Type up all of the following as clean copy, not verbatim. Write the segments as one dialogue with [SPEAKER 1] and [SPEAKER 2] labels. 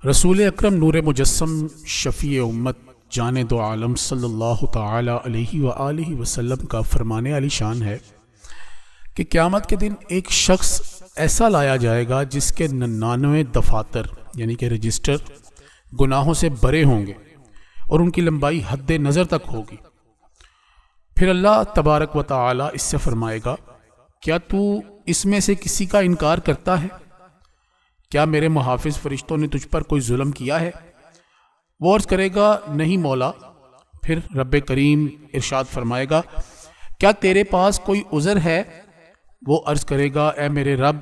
[SPEAKER 1] رسول اکرم نور مجسم شفیع امت جان دو عالم صلی اللہ تعالی علیہ وآلہ وسلم کا فرمانے علی شان ہے کہ قیامت کے دن ایک شخص ایسا لایا جائے گا جس کے 99 دفاتر یعنی کہ رجسٹر گناہوں سے بھرے ہوں گے اور ان کی لمبائی حد نظر تک ہوگی۔ پھر اللہ تبارک و تعالی اس سے فرمائے گا، کیا تو اس میں سے کسی کا انکار کرتا ہے؟ کیا میرے محافظ فرشتوں نے تجھ پر کوئی ظلم کیا ہے؟ وہ عرض کرے گا، نہیں مولا۔ پھر رب کریم ارشاد فرمائے گا، کیا تیرے پاس کوئی عذر ہے؟ وہ عرض کرے گا، اے میرے رب،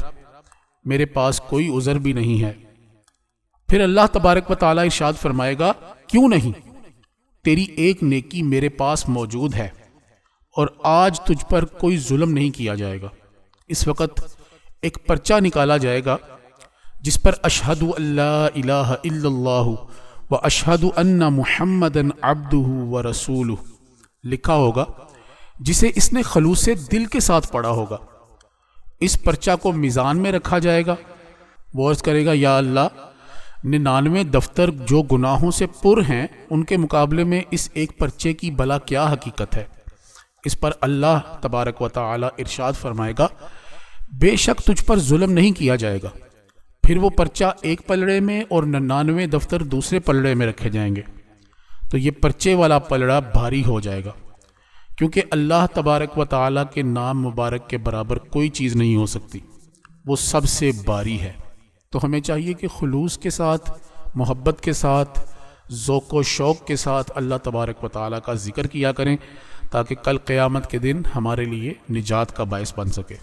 [SPEAKER 1] میرے پاس کوئی عذر بھی نہیں ہے۔ پھر اللہ تبارک و تعالی ارشاد فرمائے گا، کیوں نہیں؟ تیری ایک نیکی میرے پاس موجود ہے اور آج تجھ پر کوئی ظلم نہیں کیا جائے گا۔ اس وقت ایک پرچہ نکالا جائے گا جس پر اشہد اللہ الہ الا اللہ و اشہد ان محمدً عبدہ و رسولہ لکھا ہوگا، جسے اس نے خلوص دل کے ساتھ پڑھا ہوگا۔ اس پرچہ کو میزان میں رکھا جائے گا۔ وہ عرض کرے گا، یا اللہ، 99 دفتر جو گناہوں سے پر ہیں ان کے مقابلے میں اس ایک پرچے کی بھلا کیا حقیقت ہے؟ اس پر اللہ تبارک و تعالی ارشاد فرمائے گا، بے شک تجھ پر ظلم نہیں کیا جائے گا۔ پھر وہ پرچہ ایک پلڑے میں اور 99 دفتر دوسرے پلڑے میں رکھے جائیں گے، تو یہ پرچے والا پلڑا بھاری ہو جائے گا، کیونکہ اللہ تبارک و تعالی کے نام مبارک کے برابر کوئی چیز نہیں ہو سکتی، وہ سب سے بھاری ہے۔ تو ہمیں چاہیے کہ خلوص کے ساتھ، محبت کے ساتھ، ذوق و شوق کے ساتھ اللہ تبارک و تعالی کا ذکر کیا کریں، تاکہ کل قیامت کے دن ہمارے لیے نجات کا باعث بن سکے۔